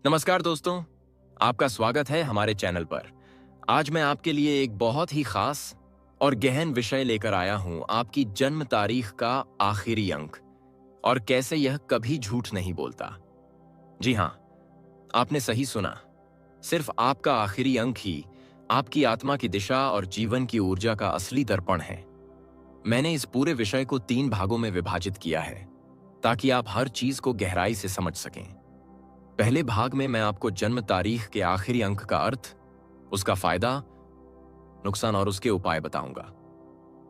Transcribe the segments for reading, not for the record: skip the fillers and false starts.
नमस्कार दोस्तों, आपका स्वागत है हमारे चैनल पर। आज मैं आपके लिए एक बहुत ही खास और गहन विषय लेकर आया हूं, आपकी जन्म तारीख का आखिरी अंक और कैसे यह कभी झूठ नहीं बोलता। जी हां, आपने सही सुना। सिर्फ आपका आखिरी अंक ही आपकी आत्मा की दिशा और जीवन की ऊर्जा का असली दर्पण है। मैंने इस पूरे विषय को 3 भागों में विभाजित किया है ताकि आप हर चीज को गहराई से समझ सकें। पहले भाग में मैं आपको जन्म तारीख के आखिरी अंक का अर्थ, उसका फायदा, नुकसान और उसके उपाय बताऊंगा।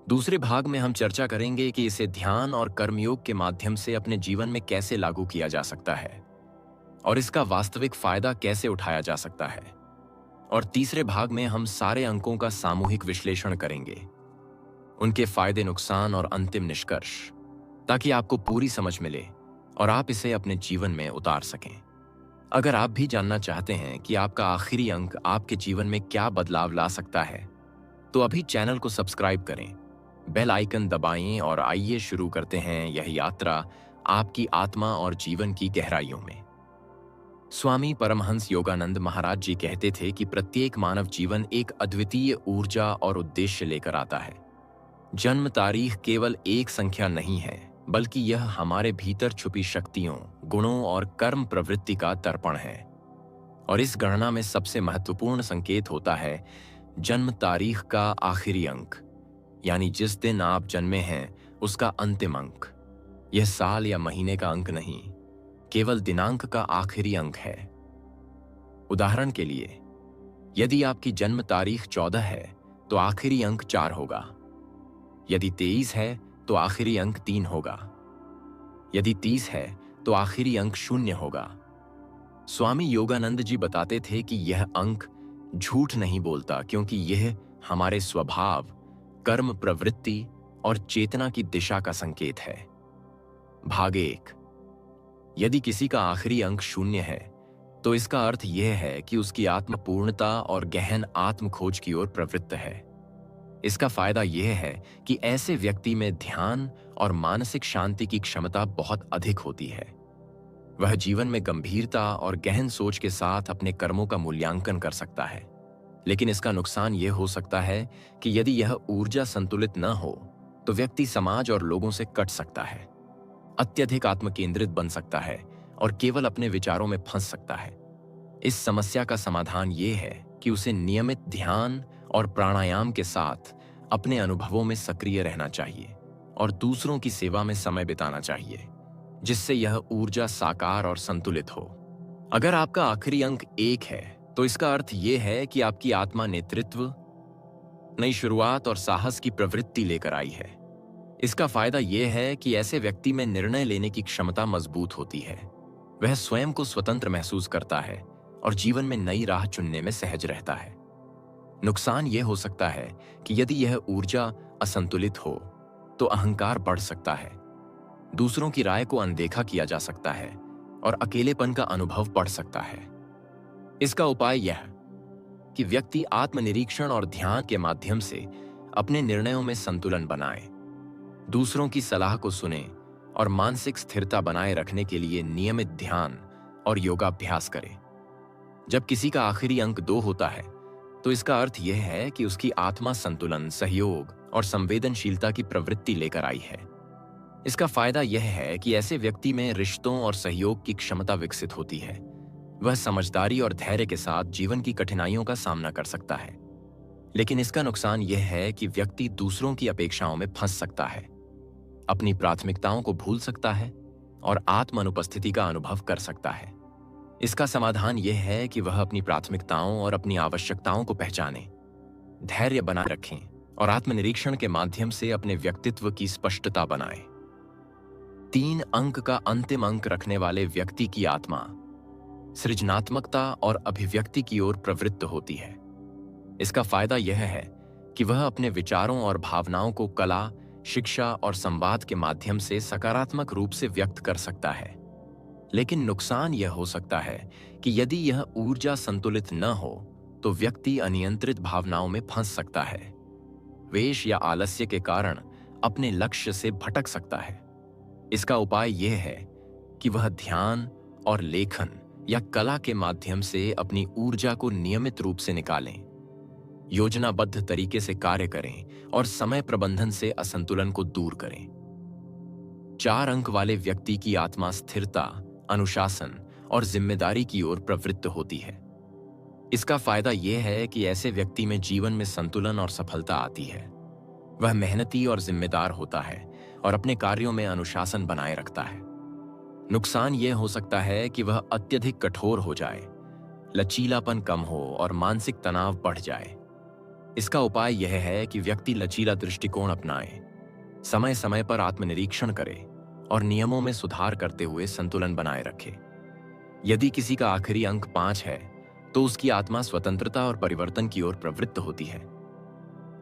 दूसरे भाग में हम चर्चा करेंगे कि इसे ध्यान और कर्मयोग के माध्यम से अपने जीवन में कैसे लागू किया जा सकता है और इसका वास्तविक फायदा कैसे उठाया जा सकता है। और तीसरे भाग में हम सारे अंकों का सामूहिक विश्लेषण करेंगे, उनके फायदे, नुकसान और अंतिम निष्कर्ष, ताकि आपको पूरी समझ मिले और आप इसे अपने जीवन में उतार सकें। अगर आप भी जानना चाहते हैं कि आपका आखिरी अंक आपके जीवन में क्या बदलाव ला सकता है, तो अभी चैनल को सब्सक्राइब करें, बेल आइकन दबाएं और आइए शुरू करते हैं यह यात्रा आपकी आत्मा और जीवन की गहराइयों में। स्वामी परमहंस योगानंद महाराज जी कहते थे कि प्रत्येक मानव जीवन एक अद्वितीय ऊर्जा और उद्देश्य लेकर आता है। जन्म तारीख केवल एक संख्या नहीं है, बल्कि यह हमारे भीतर छुपी शक्तियों, गुणों और कर्म प्रवृत्ति का दर्पण है। और इस गणना में सबसे महत्वपूर्ण संकेत होता है जन्म तारीख का आखिरी अंक, यानी जिस दिन आप जन्मे हैं उसका अंतिम अंक। यह साल या महीने का अंक नहीं, केवल दिनांक का आखिरी अंक है। उदाहरण के लिए, यदि आपकी जन्म तारीख 14 है तो आखिरी अंक 4 होगा। यदि 23 है तो आखिरी अंक 3 होगा। यदि 30 है तो आखिरी अंक 0 होगा। स्वामी योगानंद जी बताते थे कि यह अंक झूठ नहीं बोलता, क्योंकि यह हमारे स्वभाव, कर्म प्रवृत्ति और चेतना की दिशा का संकेत है। भाग 1। यदि किसी का आखिरी अंक 0 है तो इसका अर्थ यह है कि उसकी आत्म पूर्णता और गहन आत्म खोज की ओर प्रवृत्त है। इसका फायदा यह है कि ऐसे व्यक्ति में ध्यान और मानसिक शांति की क्षमता बहुत अधिक होती है। वह जीवन में गंभीरता और गहन सोच के साथ अपने कर्मों का मूल्यांकन कर सकता है। लेकिन इसका नुकसान यह हो सकता है कि यदि यह ऊर्जा संतुलित न हो तो व्यक्ति समाज और लोगों से कट सकता है, अत्यधिक आत्मकेंद्रित बन सकता है और केवल अपने विचारों में फंस सकता है। इस समस्या का समाधान यह है कि उसे नियमित ध्यान और प्राणायाम के साथ अपने अनुभवों में सक्रिय रहना चाहिए और दूसरों की सेवा में समय बिताना चाहिए, जिससे यह ऊर्जा साकार और संतुलित हो। अगर आपका आखिरी अंक 1 है तो इसका अर्थ यह है कि आपकी आत्मा नेतृत्व, नई शुरुआत और साहस की प्रवृत्ति लेकर आई है। इसका फायदा यह है कि ऐसे व्यक्ति में निर्णय लेने की क्षमता मजबूत होती है। वह स्वयं को स्वतंत्र महसूस करता है और जीवन में नई राह चुनने में सहज रहता है। नुकसान यह हो सकता है कि यदि यह ऊर्जा असंतुलित हो तो अहंकार बढ़ सकता है, दूसरों की राय को अनदेखा किया जा सकता है और अकेलेपन का अनुभव बढ़ सकता है। इसका उपाय यह कि व्यक्ति आत्मनिरीक्षण और ध्यान के माध्यम से अपने निर्णयों में संतुलन बनाए, दूसरों की सलाह को सुने और मानसिक स्थिरता बनाए रखने के लिए नियमित ध्यान और योगाभ्यास करे। जब किसी का आखिरी अंक 2 होता है तो इसका अर्थ यह है कि उसकी आत्मा संतुलन, सहयोग और संवेदनशीलता की प्रवृत्ति लेकर आई है। इसका फायदा यह है कि ऐसे व्यक्ति में रिश्तों और सहयोग की क्षमता विकसित होती है। वह समझदारी और धैर्य के साथ जीवन की कठिनाइयों का सामना कर सकता है। लेकिन इसका नुकसान यह है कि व्यक्ति दूसरों की अपेक्षाओं में फंस सकता है, अपनी प्राथमिकताओं को भूल सकता है और आत्म अनुपस्थिति का अनुभव कर सकता है। इसका समाधान यह है कि वह अपनी प्राथमिकताओं और अपनी आवश्यकताओं को पहचाने, धैर्य बनाए रखें और आत्मनिरीक्षण के माध्यम से अपने व्यक्तित्व की स्पष्टता बनाए। 3 अंक का अंतिम अंक रखने वाले व्यक्ति की आत्मा सृजनात्मकता और अभिव्यक्ति की ओर प्रवृत्त होती है। इसका फायदा यह है कि वह अपने विचारों और भावनाओं को कला, शिक्षा और संवाद के माध्यम से सकारात्मक रूप से व्यक्त कर सकता है। लेकिन नुकसान यह हो सकता है कि यदि यह ऊर्जा संतुलित न हो तो व्यक्ति अनियंत्रित भावनाओं में फंस सकता है, वेश या आलस्य के कारण अपने लक्ष्य से भटक सकता है। इसका उपाय यह है कि वह ध्यान और लेखन या कला के माध्यम से अपनी ऊर्जा को नियमित रूप से निकालें। योजनाबद्ध तरीके से कार्य करें और समय प्रबंधन से असंतुलन को दूर करें। 4 अंक वाले व्यक्ति की आत्मा स्थिरता, अनुशासन और जिम्मेदारी की ओर प्रवृत्त होती है। इसका फायदा यह है कि ऐसे व्यक्ति में जीवन में संतुलन और सफलता आती है। वह मेहनती और जिम्मेदार होता है और अपने कार्यों में अनुशासन बनाए रखता है। नुकसान यह हो सकता है कि वह अत्यधिक कठोर हो जाए, लचीलापन कम हो और मानसिक तनाव बढ़ जाए। इसका उपाय यह है कि व्यक्ति लचीला दृष्टिकोण अपनाए, समय समय पर आत्मनिरीक्षण करे और नियमों में सुधार करते हुए संतुलन बनाए रखे। यदि किसी का आखिरी अंक 5 है, तो उसकी आत्मा स्वतंत्रता और परिवर्तन की ओर प्रवृत्त होती है।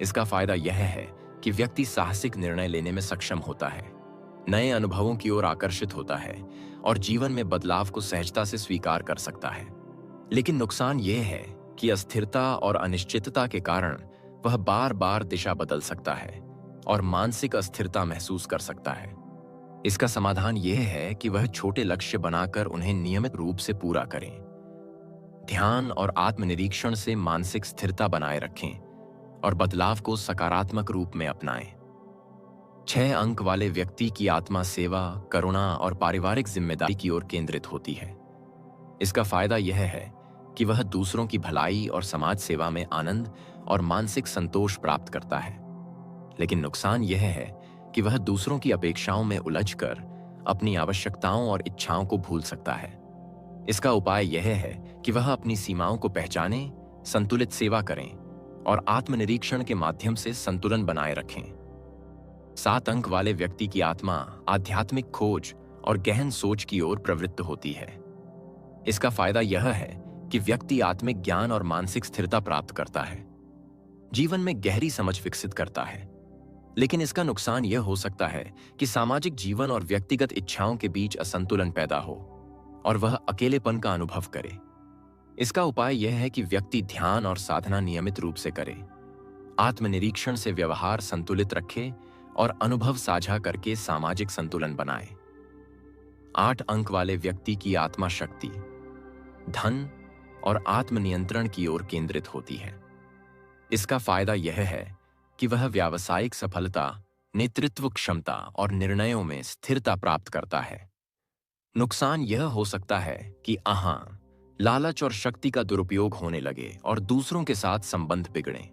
इसका फायदा यह है कि व्यक्ति साहसिक निर्णय लेने में सक्षम होता है, नए अनुभवों की ओर आकर्षित होता है और जीवन में बदलाव को सहजता से स्वीकार कर सकता है। लेकिन नुकसान यह है कि अस्थिरता और अनिश्चितता के कारण वह बार बार दिशा बदल सकता है और मानसिक अस्थिरता महसूस कर सकता है। इसका समाधान यह है कि वह छोटे लक्ष्य बनाकर उन्हें नियमित रूप से पूरा करें। ध्यान और आत्मनिरीक्षण से मानसिक स्थिरता बनाए रखें और बदलाव को सकारात्मक रूप में अपनाएं। 6 अंक वाले व्यक्ति की आत्मा सेवा, करुणा और पारिवारिक जिम्मेदारी की ओर केंद्रित होती है। इसका फायदा यह है कि वह दूसरों की भलाई और समाज सेवा में आनंद और मानसिक संतोष प्राप्त करता है। लेकिन नुकसान यह है कि वह दूसरों की अपेक्षाओं में उलझकर अपनी आवश्यकताओं और इच्छाओं को भूल सकता है। इसका उपाय यह है कि वह अपनी सीमाओं को पहचाने, संतुलित सेवा करें और आत्मनिरीक्षण के माध्यम से संतुलन बनाए रखें। 7 अंक वाले व्यक्ति की आत्मा आध्यात्मिक खोज और गहन सोच की ओर प्रवृत्त होती है। इसका फायदा यह है कि व्यक्ति आत्मिक ज्ञान और मानसिक स्थिरता प्राप्त करता है, जीवन में गहरी समझ विकसित करता है। लेकिन इसका नुकसान यह हो सकता है कि सामाजिक जीवन और व्यक्तिगत इच्छाओं के बीच असंतुलन पैदा हो और वह अकेलेपन का अनुभव करे। इसका उपाय यह है कि व्यक्ति ध्यान और साधना नियमित रूप से करे, आत्मनिरीक्षण से व्यवहार संतुलित रखे और अनुभव साझा करके सामाजिक संतुलन बनाए। 8 अंक वाले व्यक्ति की आत्मा शक्ति, धन और आत्मनियंत्रण की ओर केंद्रित होती है। इसका फायदा यह है कि वह व्यावसायिक सफलता, नेतृत्व क्षमता और निर्णयों में स्थिरता प्राप्त करता है। नुकसान यह हो सकता है कि लालच और शक्ति का दुरुपयोग होने लगे और दूसरों के साथ संबंध बिगड़े।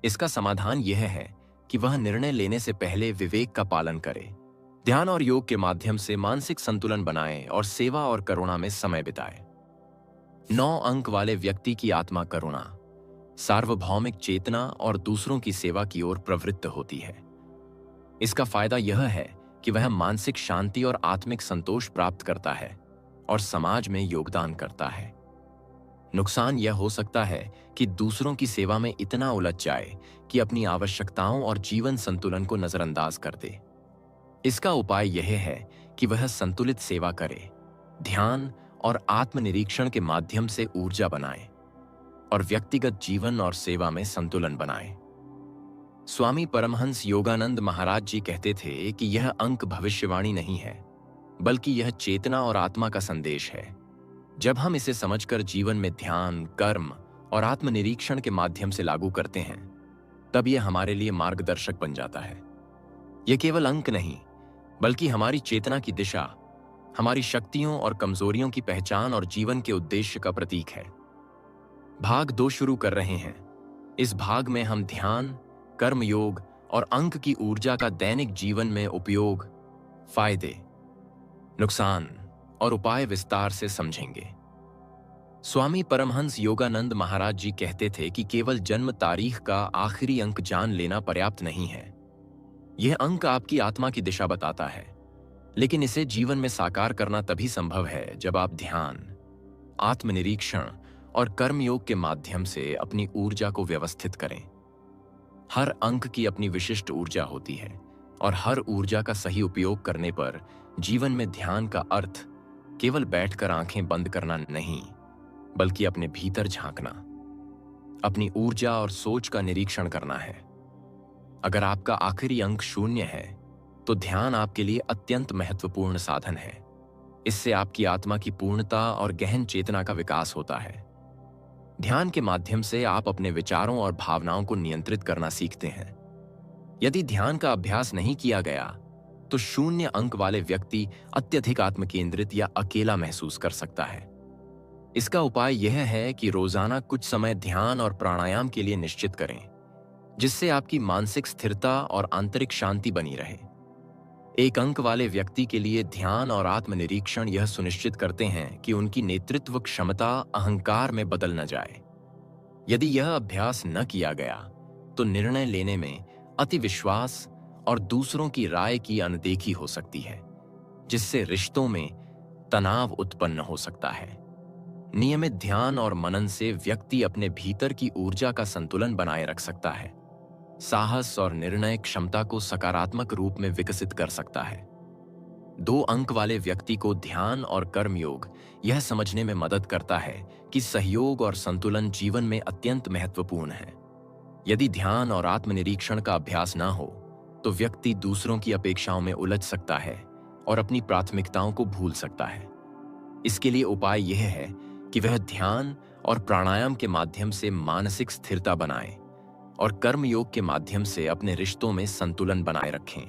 इसका समाधान यह है कि वह निर्णय लेने से पहले विवेक का पालन करे, ध्यान और योग के माध्यम से मानसिक संतुलन बनाए और सेवा और करुणा में समय बिताए। 9 अंक वाले व्यक्ति की आत्मा करुणा, सार्वभौमिक चेतना और दूसरों की सेवा की ओर प्रवृत्त होती है। इसका फायदा यह है कि वह मानसिक शांति और आत्मिक संतोष प्राप्त करता है और समाज में योगदान करता है। नुकसान यह हो सकता है कि दूसरों की सेवा में इतना उलझ जाए कि अपनी आवश्यकताओं और जीवन संतुलन को नजरअंदाज कर दे। इसका उपाय यह है कि वह संतुलित सेवा करे, ध्यान और आत्मनिरीक्षण के माध्यम से ऊर्जा बनाए और व्यक्तिगत जीवन और सेवा में संतुलन बनाए। स्वामी परमहंस योगानंद महाराज जी कहते थे कि यह अंक भविष्यवाणी नहीं है, बल्कि यह चेतना और आत्मा का संदेश है। जब हम इसे समझकर जीवन में ध्यान, कर्म और आत्मनिरीक्षण के माध्यम से लागू करते हैं, तब यह हमारे लिए मार्गदर्शक बन जाता है। यह केवल अंक नहीं, बल्कि हमारी चेतना की दिशा, हमारी शक्तियों और कमजोरियों की पहचान और जीवन के उद्देश्य का प्रतीक है। भाग 2 शुरू कर रहे हैं। इस भाग में हम ध्यान, कर्म योग और अंक की ऊर्जा का दैनिक जीवन में उपयोग, फायदे, नुकसान और उपाय विस्तार से समझेंगे। स्वामी परमहंस योगानंद महाराज जी कहते थे कि केवल जन्म तारीख का आखिरी अंक जान लेना पर्याप्त नहीं है। यह अंक आपकी आत्मा की दिशा बताता है, लेकिन इसे जीवन में साकार करना तभी संभव है जब आप ध्यान, आत्मनिरीक्षण और कर्मयोग के माध्यम से अपनी ऊर्जा को व्यवस्थित करें। हर अंक की अपनी विशिष्ट ऊर्जा होती है और हर ऊर्जा का सही उपयोग करने पर जीवन में ध्यान का अर्थ केवल बैठकर आंखें बंद करना नहीं, बल्कि अपने भीतर झांकना, अपनी ऊर्जा और सोच का निरीक्षण करना है। अगर आपका आखिरी अंक 0 है, तो ध्यान आपके लिए अत्यंत महत्वपूर्ण साधन है। इससे आपकी आत्मा की पूर्णता और गहन चेतना का विकास होता है। ध्यान के माध्यम से आप अपने विचारों और भावनाओं को नियंत्रित करना सीखते हैं। यदि ध्यान का अभ्यास नहीं किया गया तो 0 अंक वाले व्यक्ति अत्यधिक आत्मकेंद्रित या अकेला महसूस कर सकता है। इसका उपाय यह है कि रोजाना कुछ समय ध्यान और प्राणायाम के लिए निश्चित करें, जिससे आपकी मानसिक स्थिरता और आंतरिक शांति बनी रहे। 1 अंक वाले व्यक्ति के लिए ध्यान और आत्मनिरीक्षण यह सुनिश्चित करते हैं कि उनकी नेतृत्व क्षमता अहंकार में बदल न जाए। यदि यह अभ्यास न किया गया तो निर्णय लेने में अति विश्वास और दूसरों की राय की अनदेखी हो सकती है, जिससे रिश्तों में तनाव उत्पन्न हो सकता है। नियमित ध्यान और मनन से व्यक्ति अपने भीतर की ऊर्जा का संतुलन बनाए रख सकता है, साहस और निर्णय क्षमता को सकारात्मक रूप में विकसित कर सकता है। 2 अंक वाले व्यक्ति को ध्यान और कर्मयोग यह समझने में मदद करता है कि सहयोग और संतुलन जीवन में अत्यंत महत्वपूर्ण है। यदि ध्यान और आत्मनिरीक्षण का अभ्यास न हो तो व्यक्ति दूसरों की अपेक्षाओं में उलझ सकता है और अपनी प्राथमिकताओं को भूल सकता है। इसके लिए उपाय यह है कि वह ध्यान और प्राणायाम के माध्यम से मानसिक स्थिरता बनाए और कर्मयोग के माध्यम से अपने रिश्तों में संतुलन बनाए रखें।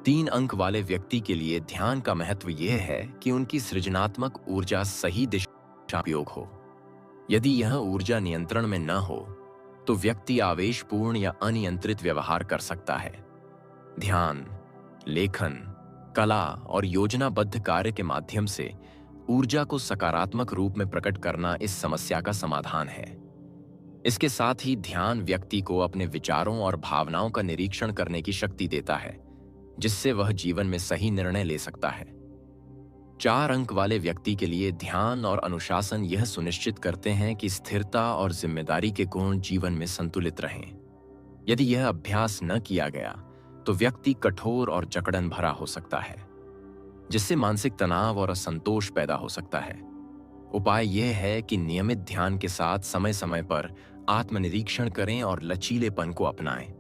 3 अंक वाले व्यक्ति के लिए ध्यान का महत्व यह है कि उनकी सृजनात्मक ऊर्जा सही दिशा उपयोग हो। यदि यह ऊर्जा नियंत्रण में न हो तो व्यक्ति आवेशपूर्ण या अनियंत्रित व्यवहार कर सकता है। ध्यान, लेखन, कला और योजनाबद्ध कार्य के माध्यम से ऊर्जा को सकारात्मक रूप में प्रकट करना इस समस्या का समाधान है। इसके साथ ही ध्यान व्यक्ति को अपने विचारों और भावनाओं का निरीक्षण करने की शक्ति देता है, जिससे वह जीवन में सही निर्णय ले सकता है। 4 अंक वाले व्यक्ति के लिए ध्यान और अनुशासन यह सुनिश्चित करते हैं कि स्थिरता और जिम्मेदारी के गुण जीवन में संतुलित रहें। यदि यह अभ्यास न किया गया तो व्यक्ति कठोर और जकड़न भरा हो सकता है, जिससे मानसिक तनाव और असंतोष पैदा हो सकता है। उपाय यह है कि नियमित ध्यान के साथ समय समय पर आत्मनिरीक्षण करें और लचीलेपन को अपनाएं।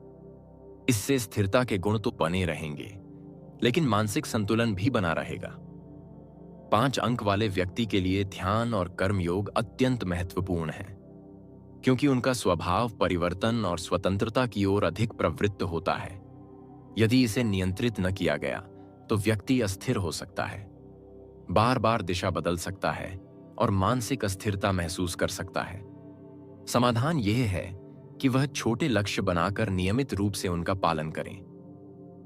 इससे स्थिरता के गुण तो बने रहेंगे, लेकिन मानसिक संतुलन भी बना रहेगा। 5 अंक वाले व्यक्ति के लिए ध्यान और कर्मयोग अत्यंत महत्वपूर्ण है, क्योंकि उनका स्वभाव परिवर्तन और स्वतंत्रता की ओर अधिक प्रवृत्त होता है। यदि इसे नियंत्रित न किया गया तो व्यक्ति अस्थिर हो सकता है, बार बार दिशा बदल सकता है और मानसिक अस्थिरता महसूस कर सकता है। समाधान यह है कि वह छोटे लक्ष्य बनाकर नियमित रूप से उनका पालन करें।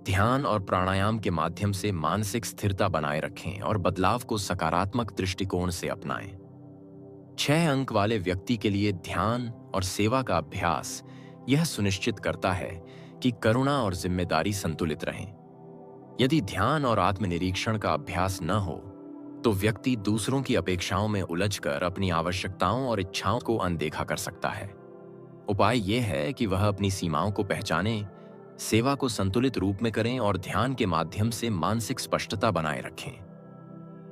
ध्यान और प्राणायाम के माध्यम से मानसिक स्थिरता बनाए रखें और बदलाव को सकारात्मक दृष्टिकोण से अपनाएं। 6 अंक वाले व्यक्ति के लिए ध्यान और सेवा का अभ्यास यह सुनिश्चित करता है कि करुणा और जिम्मेदारी संतुलित रहें। यदि ध्यान और आत्मनिरीक्षण का अभ्यास न हो तो व्यक्ति दूसरों की अपेक्षाओं में उलझकर अपनी आवश्यकताओं और इच्छाओं को अनदेखा कर सकता है। उपाय यह है कि वह अपनी सीमाओं को पहचाने, सेवा को संतुलित रूप में करें और ध्यान के माध्यम से मानसिक स्पष्टता बनाए रखें।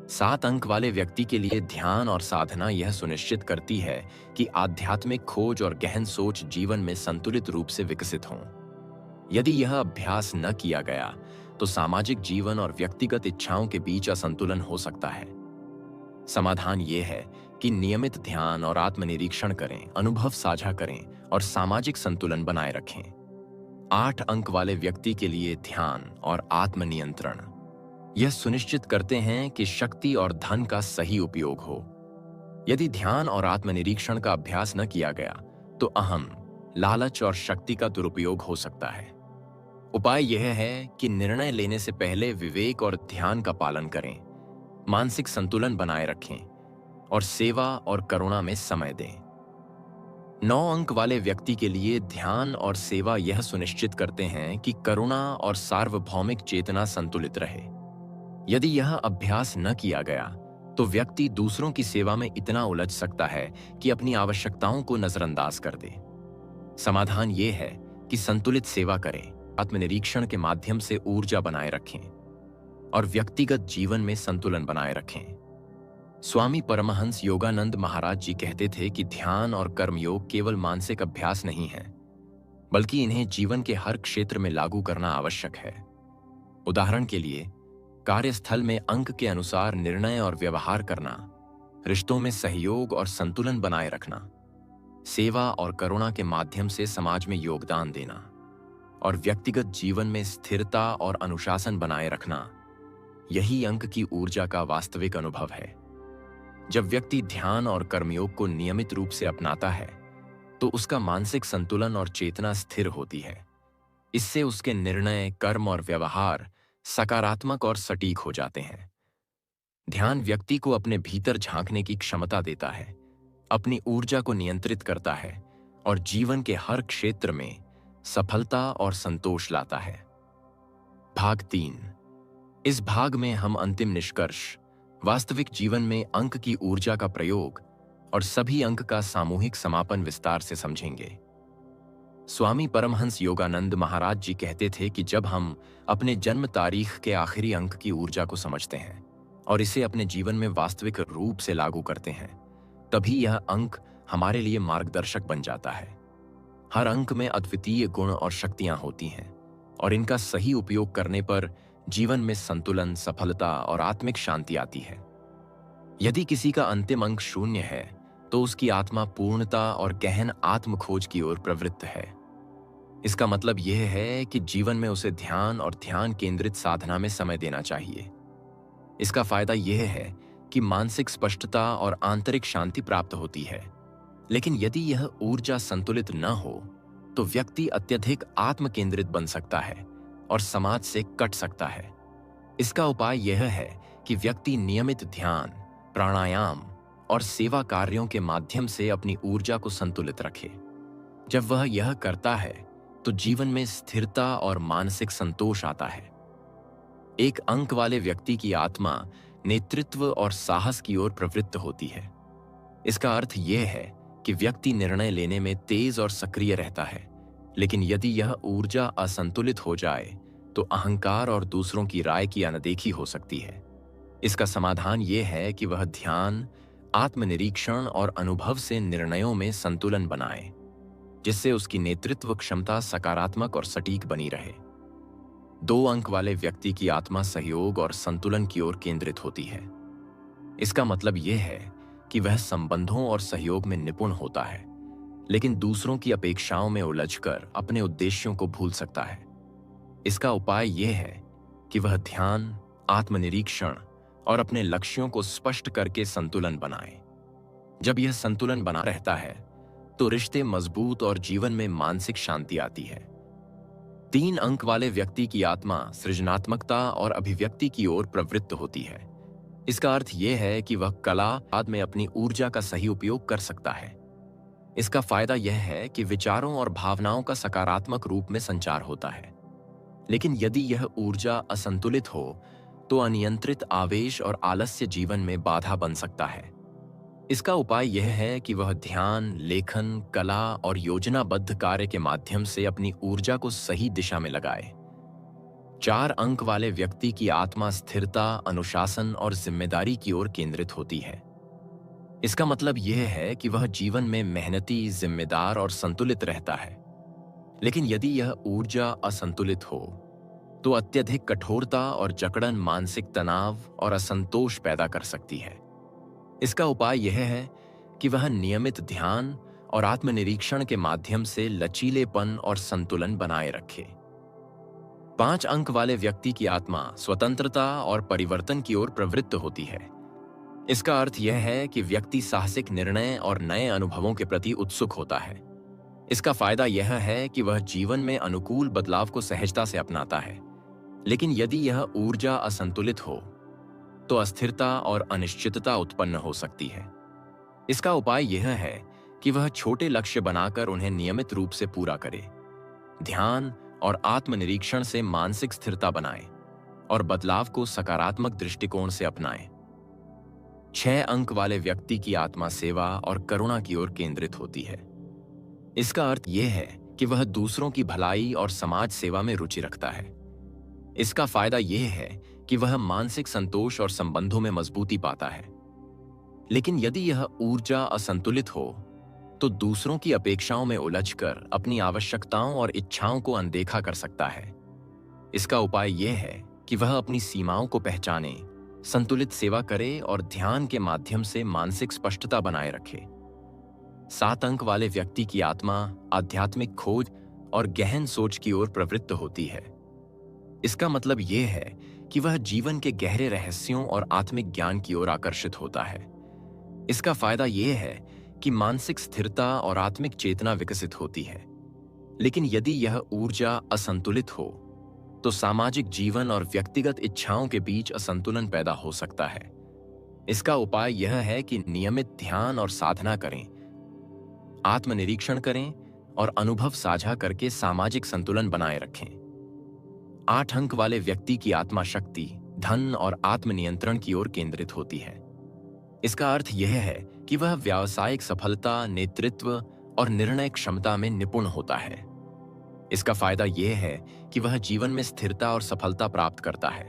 7 अंक वाले व्यक्ति के लिए ध्यान और साधना यह सुनिश्चित करती है कि आध्यात्मिक खोज और गहन सोच जीवन में संतुलित रूप से विकसित हों। यदि यह अभ्यास न किया गया तो सामाजिक जीवन और व्यक्तिगत इच्छाओं के बीच असंतुलन हो सकता है। समाधान यह है कि नियमित ध्यान और आत्मनिरीक्षण करें, अनुभव साझा करें और सामाजिक संतुलन बनाए रखें। 8 अंक वाले व्यक्ति के लिए ध्यान और आत्मनियंत्रण यह सुनिश्चित करते हैं कि शक्ति और धन का सही उपयोग हो। यदि ध्यान और आत्मनिरीक्षण का अभ्यास न किया गया तो अहम, लालच और शक्ति का दुरुपयोग हो सकता है। उपाय यह है कि निर्णय लेने से पहले विवेक और ध्यान का पालन करें, मानसिक संतुलन बनाए रखें और सेवा और करुणा में समय दें। 9 अंक वाले व्यक्ति के लिए ध्यान और सेवा यह सुनिश्चित करते हैं कि करुणा और सार्वभौमिक चेतना संतुलित रहे। यदि यह अभ्यास न किया गया तो व्यक्ति दूसरों की सेवा में इतना उलझ सकता है कि अपनी आवश्यकताओं को नजरअंदाज कर दे। समाधान यह है कि संतुलित सेवा करें, आत्मनिरीक्षण के माध्यम से ऊर्जा बनाए रखें और व्यक्तिगत जीवन में संतुलन बनाए रखें। स्वामी परमहंस योगानंद महाराज जी कहते थे कि ध्यान और कर्मयोग केवल मानसिक अभ्यास नहीं है, बल्कि इन्हें जीवन के हर क्षेत्र में लागू करना आवश्यक है। उदाहरण के लिए, कार्यस्थल में अंक के अनुसार निर्णय और व्यवहार करना, रिश्तों में सहयोग और संतुलन बनाए रखना, सेवा और करुणा के माध्यम से समाज में योगदान देना और व्यक्तिगत जीवन में स्थिरता और अनुशासन बनाए रखना, यही अंक की ऊर्जा का वास्तविक अनुभव है। जब व्यक्ति ध्यान और कर्मयोग को नियमित रूप से अपनाता है तो उसका मानसिक संतुलन और चेतना स्थिर होती है। इससे उसके निर्णय, कर्म और व्यवहार सकारात्मक और सटीक हो जाते हैं। ध्यान व्यक्ति को अपने भीतर झांकने की क्षमता देता है, अपनी ऊर्जा को नियंत्रित करता है और जीवन के हर क्षेत्र में सफलता और संतोष लाता है। भाग 3। इस भाग में हम अंतिम निष्कर्ष, वास्तविक जीवन में अंक की ऊर्जा का प्रयोग और सभी अंक का सामूहिक समापन विस्तार से समझेंगे। स्वामी परमहंस योगानंद महाराज जी कहते थे कि जब हम अपने जन्म तारीख के आखिरी अंक की ऊर्जा को समझते हैं और इसे अपने जीवन में वास्तविक रूप से लागू करते हैं, तभी यह अंक हमारे लिए मार्गदर्शक बन जाता है। हर अंक में अद्वितीय गुण और शक्तियां होती हैं और इनका सही उपयोग करने पर जीवन में संतुलन, सफलता और आत्मिक शांति आती है। यदि किसी का अंतिम अंक 0 है तो उसकी आत्मा पूर्णता और गहन आत्म खोज की ओर प्रवृत्त है। इसका मतलब यह है कि जीवन में उसे ध्यान और ध्यान केंद्रित साधना में समय देना चाहिए। इसका फायदा यह है कि मानसिक स्पष्टता और आंतरिक शांति प्राप्त होती है। लेकिन यदि यह ऊर्जा संतुलित न हो तो व्यक्ति अत्यधिक आत्म केंद्रित बन सकता है और समाज से कट सकता है। इसका उपाय यह है कि व्यक्ति नियमित ध्यान, प्राणायाम और सेवा कार्यों के माध्यम से अपनी ऊर्जा को संतुलित रखे। जब वह यह करता है तो जीवन में स्थिरता और मानसिक संतोष आता है। एक अंक वाले व्यक्ति की आत्मा नेतृत्व और साहस की ओर प्रवृत्त होती है। इसका अर्थ यह है कि व्यक्ति निर्णय लेने में तेज और सक्रिय रहता है। लेकिन यदि यह ऊर्जा असंतुलित हो जाए तो अहंकार और दूसरों की राय की अनदेखी हो सकती है। इसका समाधान यह है कि वह ध्यान, आत्मनिरीक्षण और अनुभव से निर्णयों में संतुलन बनाए, जिससे उसकी नेतृत्व क्षमता सकारात्मक और सटीक बनी रहे। 2 अंक वाले व्यक्ति की आत्मा सहयोग और संतुलन की ओर केंद्रित होती है। इसका मतलब यह है कि वह संबंधों और सहयोग में निपुण होता है, लेकिन दूसरों की अपेक्षाओं में उलझकर अपने उद्देश्यों को भूल सकता है। इसका उपाय यह है कि वह ध्यान, आत्मनिरीक्षण और अपने लक्ष्यों को स्पष्ट करके संतुलन बनाए। जब यह संतुलन बना रहता है तो रिश्ते मजबूत और जीवन में मानसिक शांति आती है। 3 अंक वाले व्यक्ति की आत्मा सृजनात्मकता और अभिव्यक्ति की ओर प्रवृत्त होती है। इसका अर्थ यह है कि वह कला आदि में अपनी ऊर्जा का सही उपयोग कर सकता है। इसका फायदा यह है कि विचारों और भावनाओं का सकारात्मक रूप में संचार होता है। लेकिन यदि यह ऊर्जा असंतुलित हो तो अनियंत्रित आवेश और आलस्य जीवन में बाधा बन सकता है। इसका उपाय यह है कि वह ध्यान, लेखन, कला और योजनाबद्ध कार्य के माध्यम से अपनी ऊर्जा को सही दिशा में लगाए। 4 अंक वाले व्यक्ति की आत्मा स्थिरता, अनुशासन और जिम्मेदारी की ओर केंद्रित होती है। इसका मतलब यह है कि वह जीवन में मेहनती, जिम्मेदार और संतुलित रहता है। लेकिन यदि यह ऊर्जा असंतुलित हो तो अत्यधिक कठोरता और जकड़न मानसिक तनाव और असंतोष पैदा कर सकती है। इसका उपाय यह है कि वह नियमित ध्यान और आत्मनिरीक्षण के माध्यम से लचीलेपन और संतुलन बनाए रखे। 5 अंक वाले व्यक्ति की आत्मा स्वतंत्रता और परिवर्तन की ओर प्रवृत्त होती है। इसका अर्थ यह है कि व्यक्ति साहसिक निर्णय और नए अनुभवों के प्रति उत्सुक होता है। इसका फायदा यह है कि वह जीवन में अनुकूल बदलाव को सहजता से अपनाता है। लेकिन यदि यह ऊर्जा असंतुलित हो तो अस्थिरता और अनिश्चितता उत्पन्न हो सकती है। इसका उपाय यह है कि वह छोटे लक्ष्य बनाकर उन्हें नियमित रूप से पूरा करे, ध्यान और आत्मनिरीक्षण से मानसिक स्थिरता बनाए और बदलाव को सकारात्मक दृष्टिकोण से अपनाए। 6 अंक वाले व्यक्ति की आत्मा सेवा और करुणा की ओर केंद्रित होती है। इसका अर्थ यह है कि वह दूसरों की भलाई और समाज सेवा में रुचि रखता है। इसका फायदा यह है कि वह मानसिक संतोष और संबंधों में मजबूती पाता है। लेकिन यदि यह ऊर्जा असंतुलित हो तो दूसरों की अपेक्षाओं में उलझकर अपनी आवश्यकताओं और इच्छाओं को अनदेखा कर सकता है। इसका उपाय यह है कि वह अपनी सीमाओं को पहचाने, संतुलित सेवा करे और ध्यान के माध्यम से मानसिक स्पष्टता बनाए रखे। 7 अंक वाले व्यक्ति की आत्मा आध्यात्मिक खोज और गहन सोच की ओर प्रवृत्त होती है। इसका मतलब यह है कि वह जीवन के गहरे रहस्यों और आत्मिक ज्ञान की ओर आकर्षित होता है। इसका फायदा यह है कि मानसिक स्थिरता और आत्मिक चेतना विकसित होती है। लेकिन यदि यह ऊर्जा असंतुलित हो तो सामाजिक जीवन और व्यक्तिगत इच्छाओं के बीच असंतुलन पैदा हो सकता है। इसका उपाय यह है कि नियमित ध्यान और साधना करें, आत्मनिरीक्षण करें और अनुभव साझा करके सामाजिक संतुलन बनाए रखें। 8 अंक वाले व्यक्ति की आत्मा शक्ति, धन और आत्मनियंत्रण की ओर केंद्रित होती है। इसका अर्थ यह है कि वह व्यावसायिक सफलता, नेतृत्व और निर्णय क्षमता में निपुण होता है। इसका फायदा यह है कि वह जीवन में स्थिरता और सफलता प्राप्त करता है।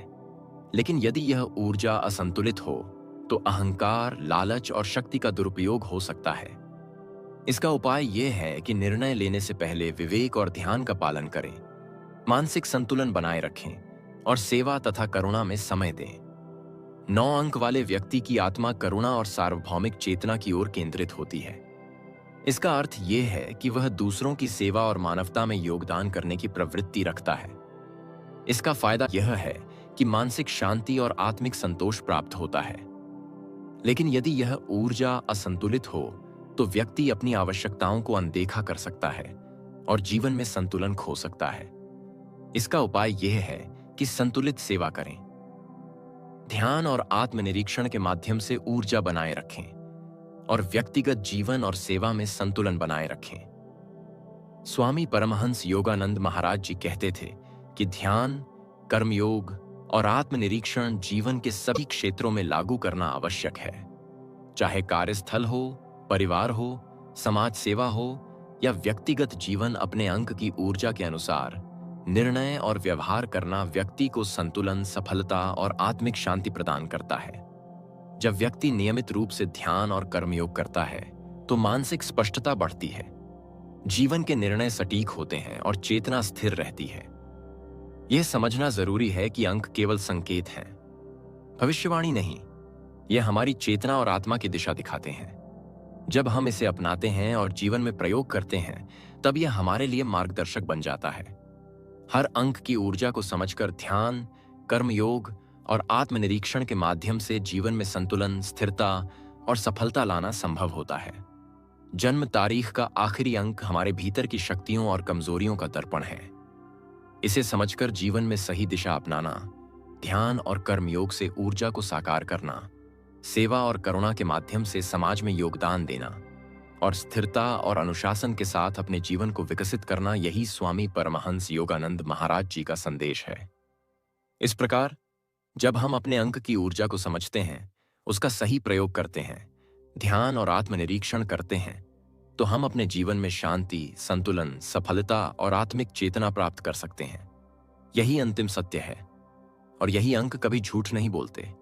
लेकिन यदि यह ऊर्जा असंतुलित हो तो अहंकार, लालच और शक्ति का दुरुपयोग हो सकता है। इसका उपाय यह है कि निर्णय लेने से पहले विवेक और ध्यान का पालन करें, मानसिक संतुलन बनाए रखें और सेवा तथा करुणा में समय दें। 9 अंक वाले व्यक्ति की आत्मा करुणा और सार्वभौमिक चेतना की ओर केंद्रित होती है। इसका अर्थ यह है कि वह दूसरों की सेवा और मानवता में योगदान करने की प्रवृत्ति रखता है। इसका फायदा यह है कि मानसिक शांति और आत्मिक संतोष प्राप्त होता है। लेकिन यदि यह ऊर्जा असंतुलित हो तो व्यक्ति अपनी आवश्यकताओं को अनदेखा कर सकता है और जीवन में संतुलन खो सकता है। इसका उपाय यह है कि संतुलित सेवा करें, ध्यान और आत्मनिरीक्षण के माध्यम से ऊर्जा बनाए रखें और व्यक्तिगत जीवन और सेवा में संतुलन बनाए रखें। स्वामी परमहंस योगानंद महाराज जी कहते थे कि ध्यान, कर्मयोग और आत्मनिरीक्षण जीवन के सभी क्षेत्रों में लागू करना आवश्यक है। चाहे कार्यस्थल हो, परिवार हो, समाज सेवा हो या व्यक्तिगत जीवन, अपने अंक की ऊर्जा के अनुसार निर्णय और व्यवहार करना व्यक्ति को संतुलन, सफलता और आत्मिक शांति प्रदान करता है। जब व्यक्ति नियमित रूप से ध्यान और कर्मयोग करता है तो मानसिक स्पष्टता बढ़ती है, जीवन के निर्णय सटीक होते हैं और चेतना स्थिर रहती है। यह समझना जरूरी है कि अंक केवल संकेत हैं, भविष्यवाणी नहीं। यह हमारी चेतना और आत्मा की दिशा दिखाते हैं। जब हम इसे अपनाते हैं और जीवन में प्रयोग करते हैं तब यह हमारे लिए मार्गदर्शक बन जाता है। हर अंक की ऊर्जा को समझकर ध्यान, कर्मयोग और आत्मनिरीक्षण के माध्यम से जीवन में संतुलन, स्थिरता और सफलता लाना संभव होता है। जन्म तारीख का आखिरी अंक हमारे भीतर की शक्तियों और कमजोरियों का दर्पण है। इसे समझकर जीवन में सही दिशा अपनाना, ध्यान और कर्मयोग से ऊर्जा को साकार करना, सेवा और करुणा के माध्यम से समाज में योगदान देना और स्थिरता और अनुशासन के साथ अपने जीवन को विकसित करना, यही स्वामी परमहंस योगानंद महाराज जी का संदेश है। इस प्रकार जब हम अपने अंक की ऊर्जा को समझते हैं, उसका सही प्रयोग करते हैं, ध्यान और आत्मनिरीक्षण करते हैं, तो हम अपने जीवन में शांति, संतुलन, सफलता और आत्मिक चेतना प्राप्त कर सकते हैं। यही अंतिम सत्य है और यही अंक कभी झूठ नहीं बोलते।